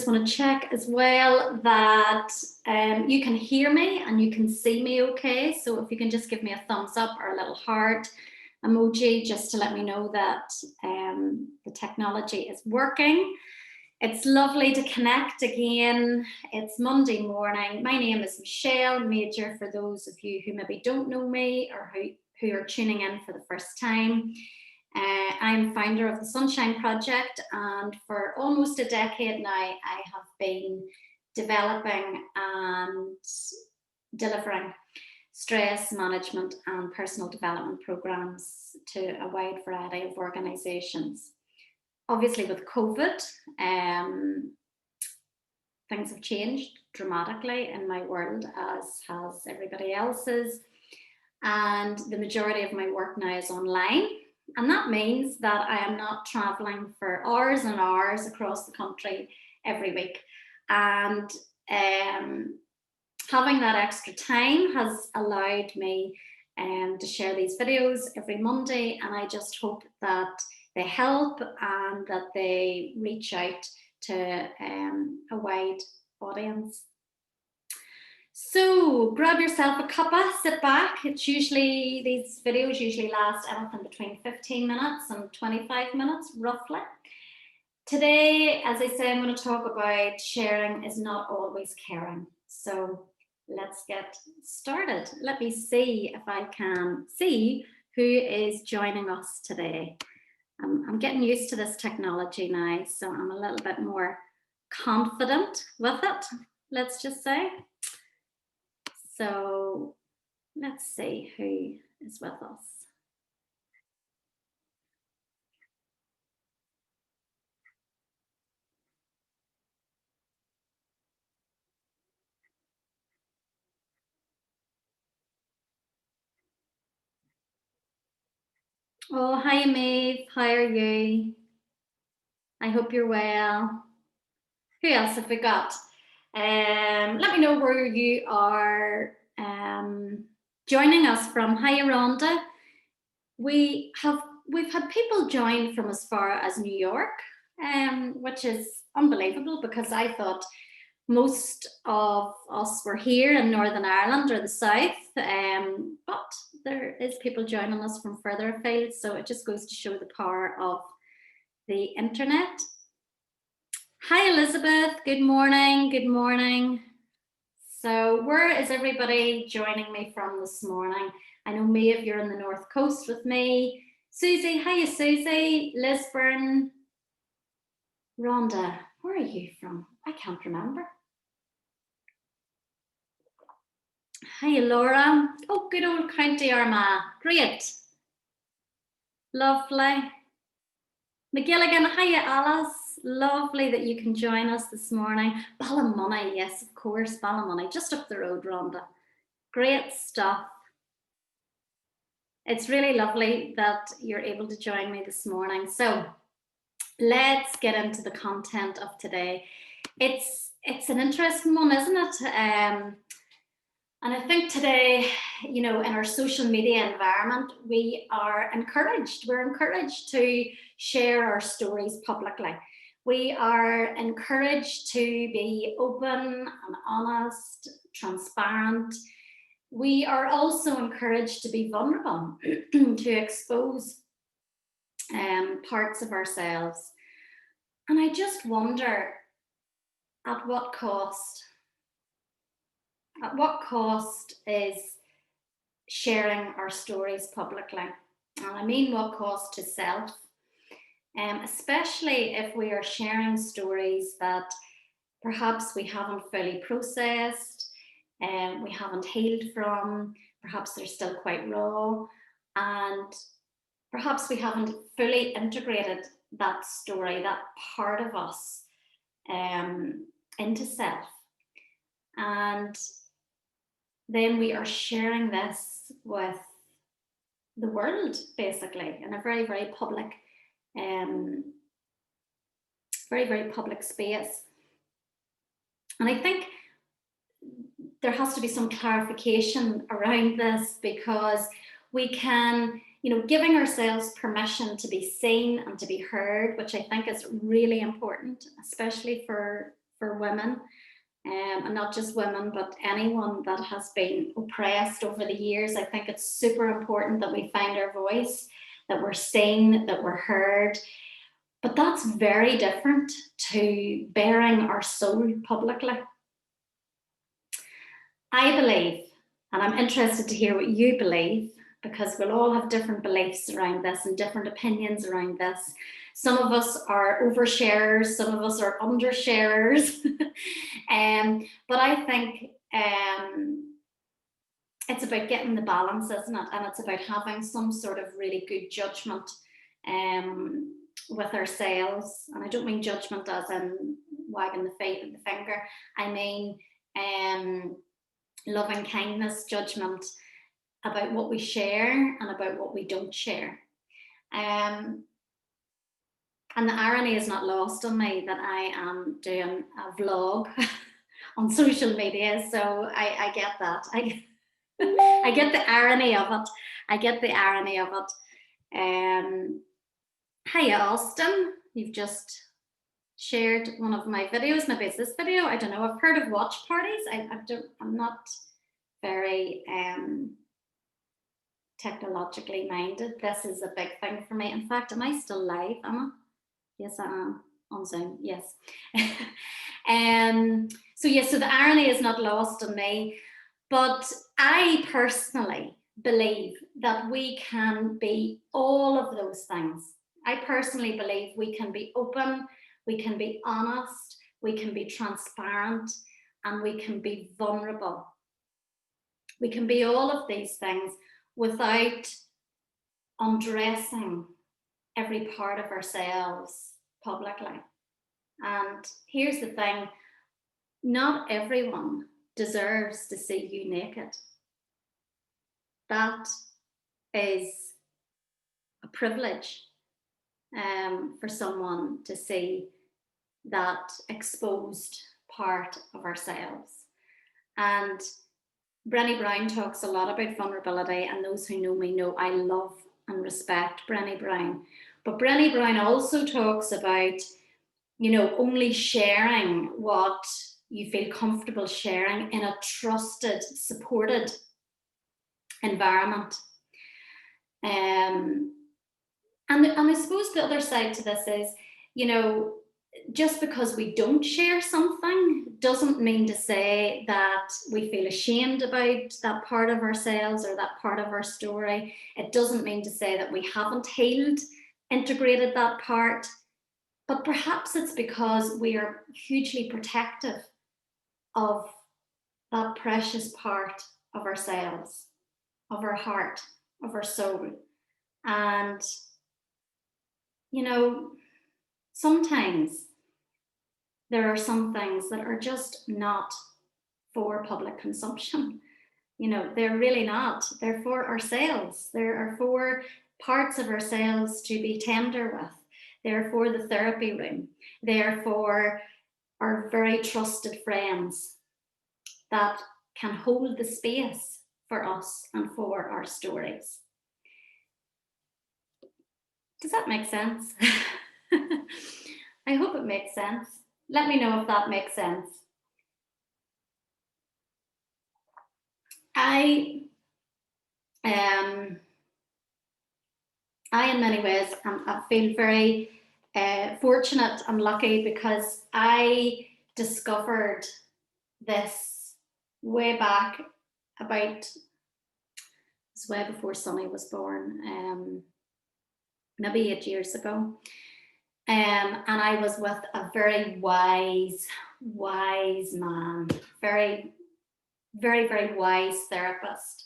just want to check as well that you can hear me and you can see me okay. So if you can just give me a thumbs up or a little heart emoji just to let me know that the technology is working. It's lovely to connect again. It's Monday morning. My name is Michelle Major, for those of you who maybe don't know me or who are tuning in for the first time. I'm founder of the Sunshine Project, and for almost a decade now, I have been developing and delivering stress management and personal development programs to a wide variety of organizations. Obviously, with COVID, things have changed dramatically in my world, as has everybody else's. And the majority of my work now is online. And that means that I am not traveling for hours and hours across the country every week. And having that extra time has allowed me to share these videos every Monday. And I just hope that they help and that they reach out to a wide audience. So grab yourself a cuppa, sit back. These videos usually last anything between 15 minutes and 25 minutes, roughly. Today, as I say, I'm going to talk about sharing is not always caring. So let's get started. Let me see if I can see who is joining us today. I'm getting used to this technology now, so I'm a little bit more confident with it, let's just say. So let's see who is with us. Oh, hi, Maeve. How are you? I hope you're well. Who else have we got? Let me know where you are joining us from. Hi, Rhonda. We've had people join from as far as New York, which is unbelievable because I thought most of us were here in Northern Ireland or the South, but there is people joining us from further afield, so it just goes to show the power of the internet. Hi, Elizabeth. Good morning. Good morning. So where is everybody joining me from this morning? I know Maeve, you're in the North Coast with me. Susie, hiya, Susie. Lisburn. Rhonda, where are you from? I can't remember. Hiya, Laura. Oh, good old County Armagh. Great. Lovely. McGilligan, hiya, Alice. Lovely that you can join us this morning. Ballymoney, yes, of course, Ballymoney, just up the road, Rhonda. Great stuff. It's really lovely that you're able to join me this morning. So let's get into the content of today. It's an interesting one, isn't it? And I think today, you know, in our social media environment, we're encouraged to share our stories publicly. We are encouraged to be open and honest, transparent. We are also encouraged to be vulnerable, to expose parts of ourselves. And I just wonder, at what cost? At what cost is sharing our stories publicly? And I mean, what cost to self? Especially if we are sharing stories that perhaps we haven't fully processed, we haven't healed from, perhaps they're still quite raw, and perhaps we haven't fully integrated that story, that part of us, into self. And then we are sharing this with the world, basically, in a very, very public, very public space. And I think there has to be some clarification around this, because we can, you know, giving ourselves permission to be seen and to be heard, which I think is really important, especially for for women, and not just women, but anyone that has been oppressed over the years. I think it's super important that we find our voice, that we're seen, that we're heard. But that's very different to bearing our soul publicly. I believe, and I'm interested to hear what you believe, because we'll all have different beliefs around this and different opinions around this. Some of us are oversharers, some of us are undersharers. But I think it's about getting the balance, isn't it? And it's about having some sort of really good judgment with ourselves. And I don't mean judgment as in wagging the finger. I mean loving kindness, judgment about what we share and about what we don't share. And the irony is not lost on me that I am doing a vlog on social media, so I get that. I get the irony of it. I get the irony of it. Hi, Austin. You've just shared one of my videos. Maybe it's this video. I don't know. I've heard of watch parties. I'm not very technologically minded. This is a big thing for me. In fact, am I still live, Emma? Yes, I am on Zoom. Yes. So the irony is not lost on me, but I personally believe that we can be all of those things. I personally believe we can be open, we can be honest, we can be transparent, and we can be vulnerable. We can be all of these things without undressing every part of ourselves publicly. And here's the thing, not everyone deserves to see you naked. That is a privilege for someone to see that exposed part of ourselves. And Brené Brown talks a lot about vulnerability, and those who know me know I love and respect Brené Brown. But Brené Brown also talks about, only sharing what you feel comfortable sharing in a trusted, supported environment. And I suppose the other side to this is, just because we don't share something doesn't mean to say that we feel ashamed about that part of ourselves or that part of our story. It doesn't mean to say that we haven't healed, integrated that part, but perhaps it's because we are hugely protective of that precious part of ourselves, of our heart, of our soul. And, sometimes there are some things that are just not for public consumption. They're really not. They're for ourselves. There are for parts of ourselves to be tender with. They're for the therapy room. They're for our very trusted friends that can hold the space for us and for our stories. Does that make sense? I hope it makes sense. Let me know if that makes sense. I in many ways, I feel very fortunate and lucky, because I discovered this way back it's way before Sonny was born, maybe 8 years ago. And I was with a very wise man, very, very, very wise therapist.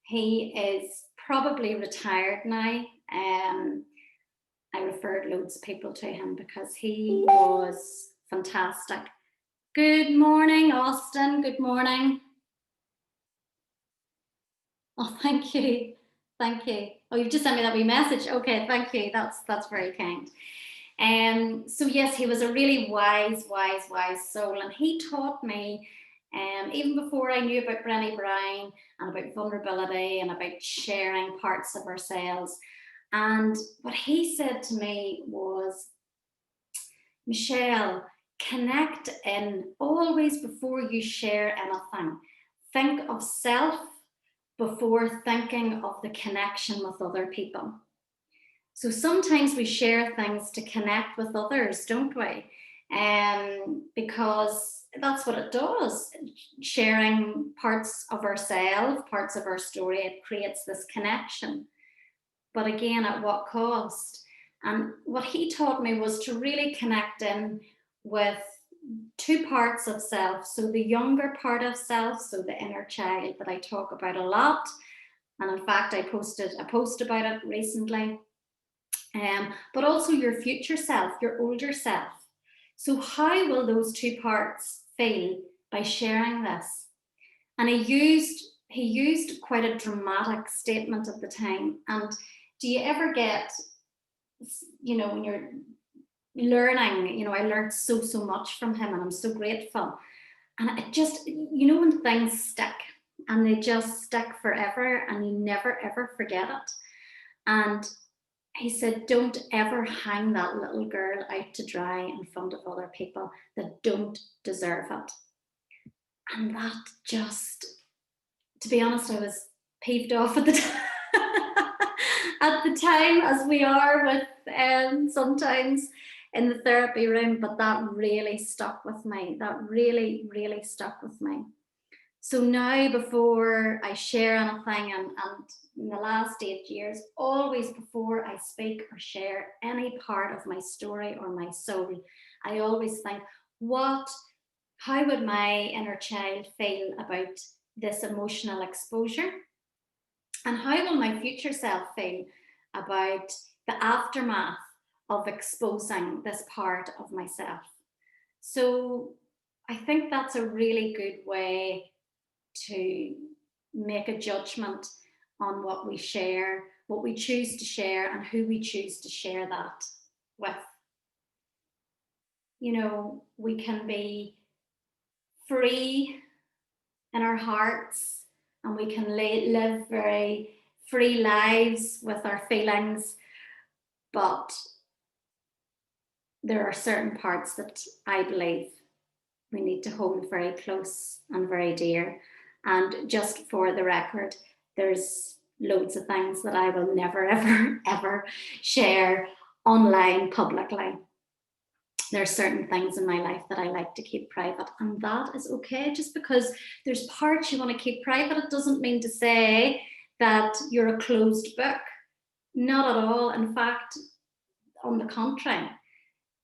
He is probably retired now. I referred loads of people to him because he was fantastic. Good morning, Austin. Good morning. Oh, thank you. Thank you. Oh, you've just sent me that wee message. Okay, thank you. That's very kind. So yes, he was a really wise soul, and he taught me, even before I knew about Brené Brown and about vulnerability and about sharing parts of ourselves. And what he said to me was, Michelle, connect in always before you share anything. Think of self before thinking of the connection with other people. So sometimes we share things to connect with others, don't we? Because that's what it does. Sharing parts of ourselves, parts of our story, it creates this connection. But again, at what cost? And what he taught me was to really connect in with two parts of self. So the younger part of self, so the inner child that I talk about a lot. And in fact, I posted a post about it recently. But also your future self, your older self. So how will those two parts feel by sharing this? And he used quite a dramatic statement at the time. And do you ever get, when you're learning, I learned so much from him, and I'm so grateful. And it just, when things stick and they just stick forever and you never ever forget it. And he said, don't ever hang that little girl out to dry in front of other people that don't deserve it. And that just, to be honest, I was peeved off at the time, as we are with sometimes in the therapy room, but that really stuck with me. That really, really stuck with me. So now, before I share anything, and in the last 8 years, always before I speak or share any part of my story or my soul, I always think, how would my inner child feel about this emotional exposure? And how will my future self feel about the aftermath of exposing this part of myself? So I think that's a really good way to make a judgment on what we share, what we choose to share, and who we choose to share that with. We can be free in our hearts, and we can live very free lives with our feelings, but there are certain parts that I believe we need to hold very close and very dear. And just for the record, there's loads of things that I will never, ever, ever share online publicly. There are certain things in my life that I like to keep private, and that is okay. Just because there's parts you want to keep private, it doesn't mean to say that you're a closed book. Not at all. In fact, on the contrary.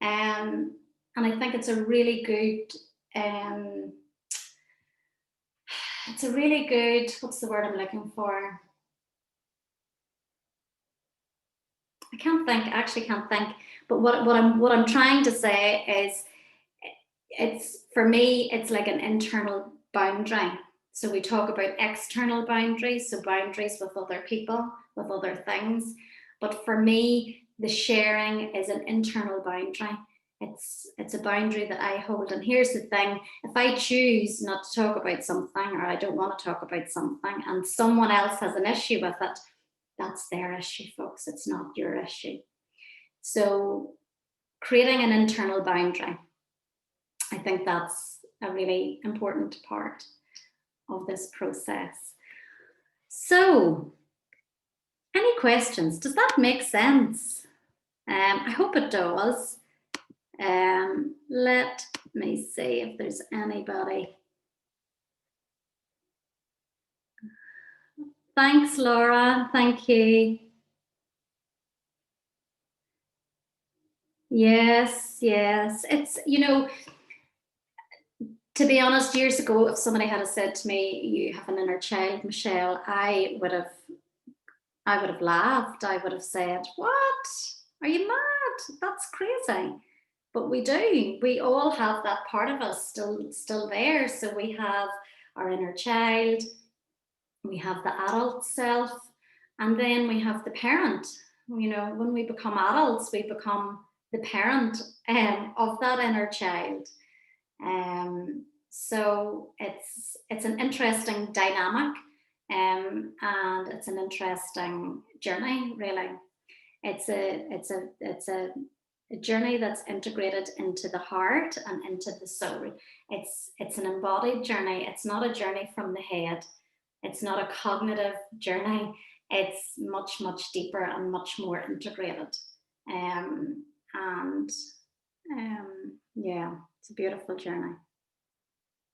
And I think it's a really good, what's the word I'm looking for? I can't think. But what I'm trying to say is, for me, it's like an internal boundary. So we talk about external boundaries, so boundaries with other people, with other things. But for me, the sharing is an internal boundary. It's a boundary that I hold. And here's the thing: if I choose not to talk about something, or I don't want to talk about something, and someone else has an issue with it, that's their issue, folks. It's not your issue. So creating an internal boundary, I think that's a really important part of this process. So, any questions? Does that make sense? I hope it does. Let me see if there's anybody. Thanks, Laura. Thank you. Yes. It's, to be honest, years ago, if somebody had said to me, you have an inner child, Michelle, I would have laughed. I would have said, what? Are you mad? That's crazy. But we do. We all have that part of us still there. So we have our inner child, we have the adult self, and then we have the parent. When we become adults, we become the parent of that inner child. So it's an interesting dynamic, and it's an interesting journey, really. It's a a journey that's integrated into the heart and into the soul. It's an embodied journey. It's not a journey from the head. It's not a cognitive journey. It's much, much deeper and much more integrated. Yeah, it's a beautiful journey.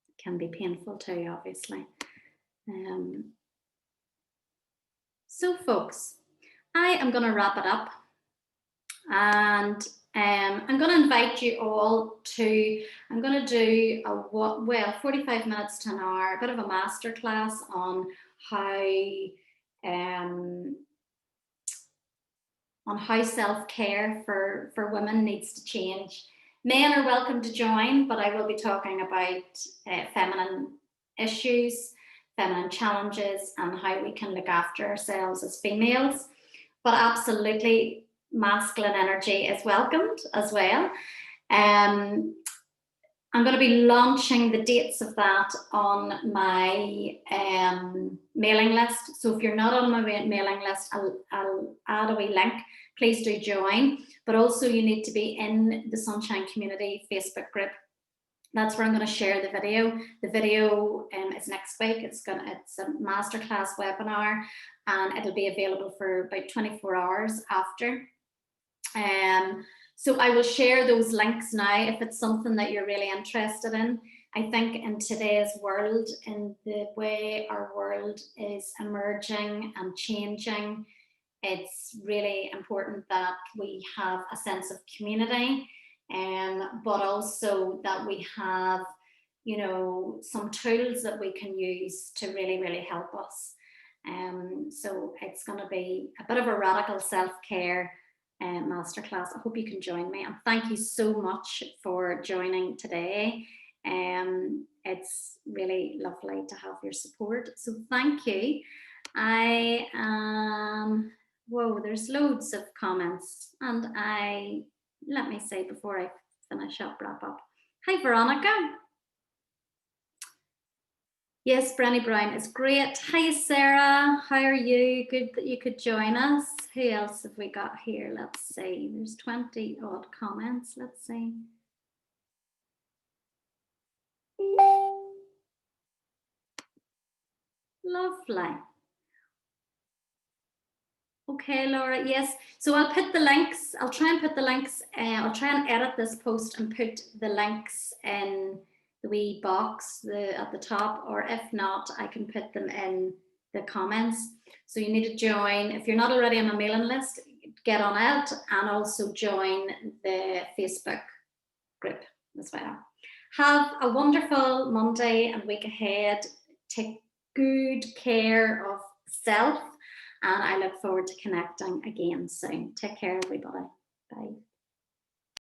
It can be painful too, obviously. So folks, I am going to wrap it up, and I'm going to invite you all to, I'm going to do a 45 minutes to an hour, a bit of a masterclass on how self-care for women needs to change. Men are welcome to join, but I will be talking about feminine issues, feminine challenges, and how we can look after ourselves as females. But absolutely, masculine energy is welcomed as well. I'm going to be launching the dates of that on my mailing list. So if you're not on my mailing list, I'll add a wee link. Please do join. But also you need to be in the Sunshine Community Facebook group. That's where I'm going to share the video. The video is next week. It's a masterclass webinar, and it'll be available for about 24 hours after. So I will share those links now if it's something that you're really interested in. I think in today's world, in the way our world is emerging and changing, it's really important that we have a sense of community, but also that we have, you know, some tools that we can use to really, really help us. So it's going to be a bit of a radical self-care masterclass. I hope you can join me, and thank you so much for joining today. It's really lovely to have your support, so thank you. Whoa, there's loads of comments, and let me say before I finish up, wrap up. Hi Veronica. Yes, Brenny Brown is great. Hi Sarah, how are you? Good that you could join us. Who else have we got here? Let's see, there's 20 odd comments. Let's see. Lovely. Okay, Laura, yes. So I'll put the links, I'll try and put the links, I'll try and edit this post and put the links in the wee box at the top, or if not, I can put them in the comments. So you need to join, if you're not already on my mailing list, get on it, and also join the Facebook group as well. Have a wonderful Monday and week ahead. Take good care of self, and I look forward to connecting again soon. Take care, everybody. Bye.